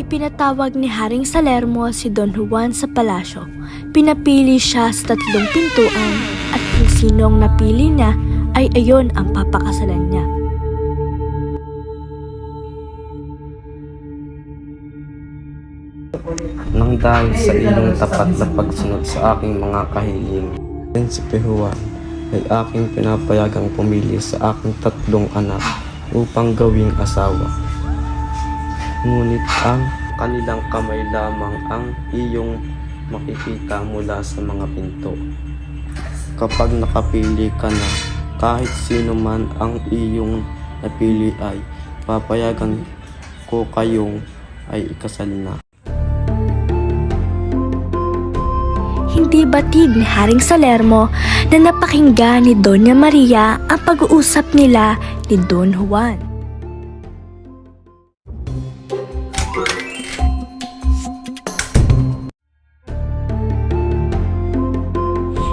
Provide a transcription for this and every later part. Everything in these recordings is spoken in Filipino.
Ipinatawag ni Haring Salermo si Don Juan sa palasyo. Pinapili siya sa 3 pintuan at kung sino ang napili niya ay ayon ang papakasalan niya. Nang dahil sa iyong tapat na pagsunod sa aking mga kahiling, Prinsipe Juan ay aking pinapayagang pumili sa aking 3 anak upang gawing asawa. Ngunit ang kanilang kamay lamang ang iyong makikita mula sa mga pinto. Kapag nakapili ka na, kahit sino man ang iyong napili ay papayagan ko kayong ay ikasal na. Hindi batid ni Haring Salermo na napakinggan ni Doña Maria ang pag-uusap nila ni Don Juan.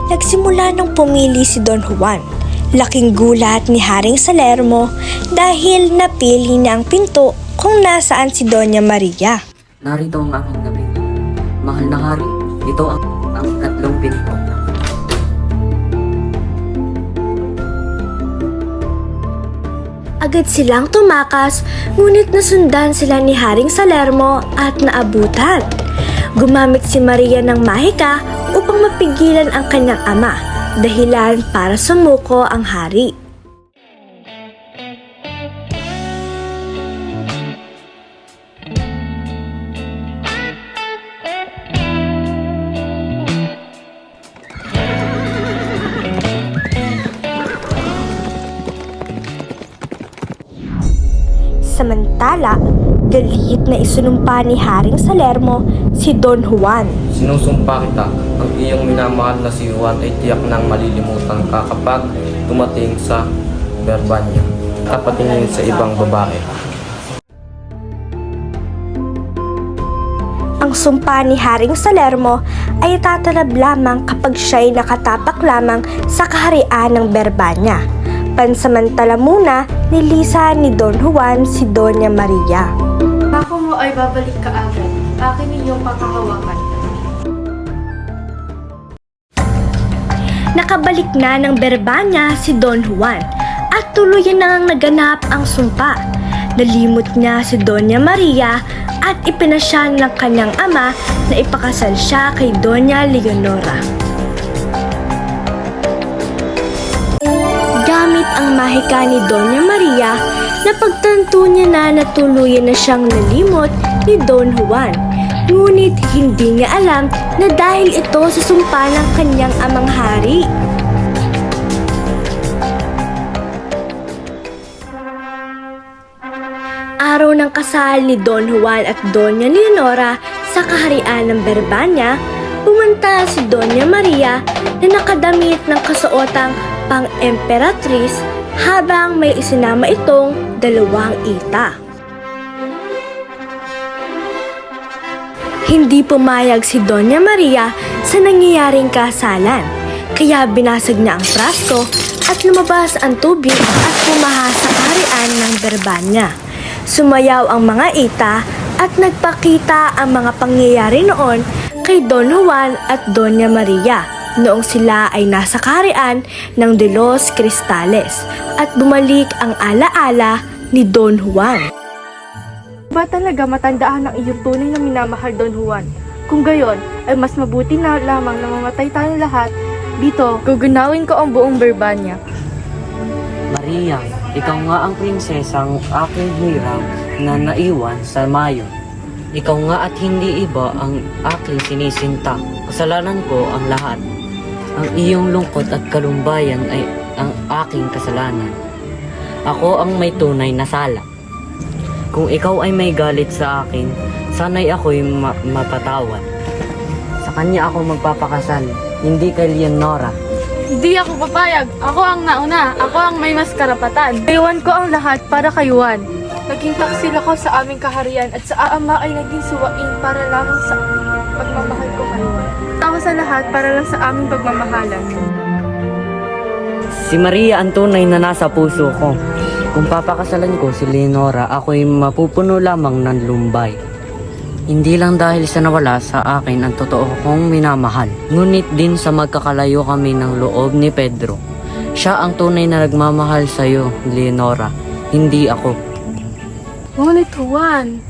Nagsimula nang pumili si Don Juan. Laking gulat ni Haring Salermo dahil napili niya ang pinto kung nasaan si Doña Maria. Narito ang aking napili. Mahal na hari, ito ang 3 pinto. Agad silang tumakas, ngunit nasundan sila ni Haring Salermo at naabutan. Gumamit si Maria ng mahika upang mapigilan ang kanyang ama, dahilan para sumuko ang hari. Samantala, galit na isinumpa ni Haring Salermo si Don Juan. Sinusumpa kita, ang iyong minamahal na si Juan ay tiyak nang malilimutan ka kapag tumating sa Berbanya at patingin sa ibang babae. Ang sumpa ni Haring Salermo ay tatanab lamang kapag siya'y nakatapak lamang sa kaharian ng Berbanya. Pansamantala muna, nilisa ni Don Juan si Doña Maria. Ako mo ay babalik ka agad. Akin ninyong pakahawakan. Nakabalik na ng Berbanya si Don Juan at tuluyan na ngang naganap ang sumpa. Nalimot niya si Doña Maria at ipinasya ng kanyang ama na ipakasal siya kay Doña Leonora. Gamit ang mahika ni Doña Maria, napagtanto niya na tuluyan na siyang nalimot ni Don Juan. Ngunit hindi niya alam na dahil ito sa sumpa ng kanyang amang hari. Araw ng kasal ni Don Juan at Doña Leonora sa kaharian ng Berbanya, pumunta si Doña Maria na nakadamit ng kasuotang pang-emperatriz habang may isinama itong 2 ita. Hindi pumayag si Doña Maria sa nangyayaring kasalan, kaya binasag niya ang prasko at lumabas ang tubig at pumaha sa kaharian ng Berbanya. Sumayaw ang mga ita at nagpakita ang mga pangyayari noon kay Don Juan at Doña Maria noong sila ay nasa kaharian ng De los Cristales at bumalik ang alaala ni Don Juan. Ba talaga matandaan ang iyong tunay na minamahal, Don Juan? Kung gayon, ay mas mabuti na lamang na mamatay tayong lahat. Dito, gugunawin ko ang buong Berbanya. Maria, ikaw nga ang prinsesang aking hirang na naiwan sa mayon. Ikaw nga at hindi iba ang aking sinisinta. Kasalanan ko ang lahat. Ang iyong lungkot at kalumbayan ay ang aking kasalanan. Ako ang may tunay na sala. Kung ikaw ay may galit sa akin, sana'y ako'y mapatawad. Sa kanya ako magpapakasal, hindi kay Leonora. Hindi ako papayag. Ako ang nauna. Ako ang may mas karapatan. Iwan ko ang lahat para kay Juan. Naging taksil ako sa aming kaharian at sa ama ay naging suwain para lamang sa pagmamahal ko kay Juan. Ako sa lahat para lang sa aming pagmamahalan. Si Maria ang tunay na nasa puso ko. Kung papakasalan ko si Leonora, ako'y mapupuno lamang ng lumbay. Hindi lang dahil sa nawala sa akin ang totoo kong minamahal, ngunit din sa magkakalayo kami ng loob ni Pedro. Siya ang tunay na nagmamahal sa'yo, Leonora, hindi ako. Ngunit Juan,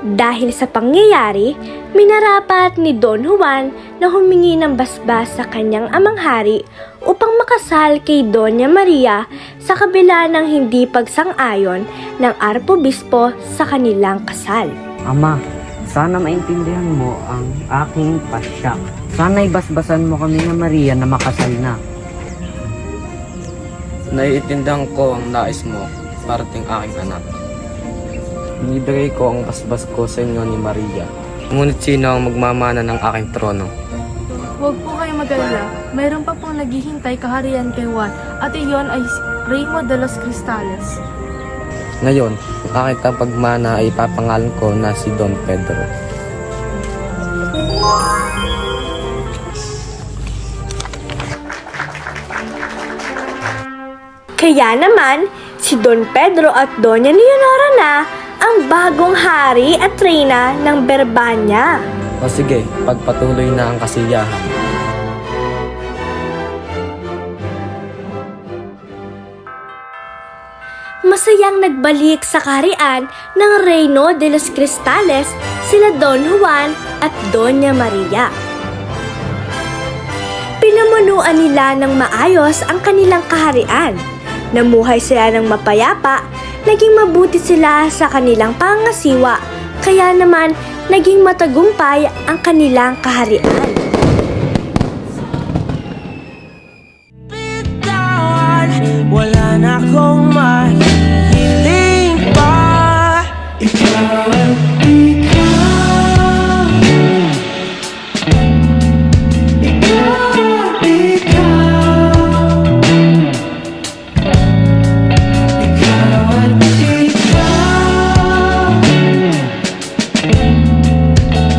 Dahil sa pangyayari, minarapat ni Don Juan na humingi ng basbas sa kanyang amang hari upang makasal kay Doña Maria sa kabila ng hindi pagsang-ayon ng arpobispo sa kanilang kasal. Ama, sana maintindihan mo ang aking pasya. Sana'y basbasan mo kami na Maria na makasal na. Naiintindihan ko ang nais mo, parating aking anak. Inibigay ko ang basbas ko sa inyo ni Maria. Ngunit sino ang magmamana ng aking trono? huwag po kayong mag-alala. Mayroon pa pong naghihintay kaharian kay Juan at iyon ay si Reymo de los Cristales. Ngayon, ang aking tapagmana ay ipapangalan ko na si Don Pedro. Kaya naman, si Don Pedro at Doña Leonora na ang bagong hari at reyna ng Berbanya. O sige, pagpatuloy na ang kasiyahan. Masayang nagbalik sa kaharian ng Reino de los Cristales sila Don Juan at Doña Maria. Pinamunuan nila ng maayos ang kanilang kaharian. Namuhay sila ng mapayapa, naging mabuti sila sa kanilang pangasiwa, kaya naman naging matagumpay ang kanilang kaharian. Bitawan, wala na akong mahihiling pa. Ikaw at ikaw. Ikaw, ikaw. Ikaw at ikaw.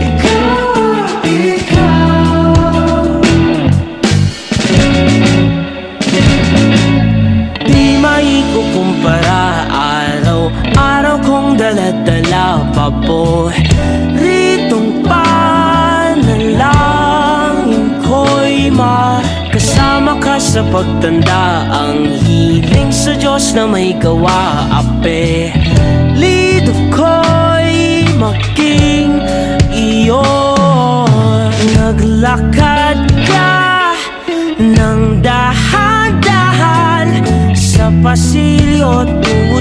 Ikaw, ikaw. Di maikukumpara, araw-araw kong dala-dala pa po. Ritong panalangin ko'y makasama ka sa pagtanda. Ang hiling sa Diyos na may gawa, apelido ko'y maging iyo. Naglakad ka ng dahan-dahan sa pasilyo tungo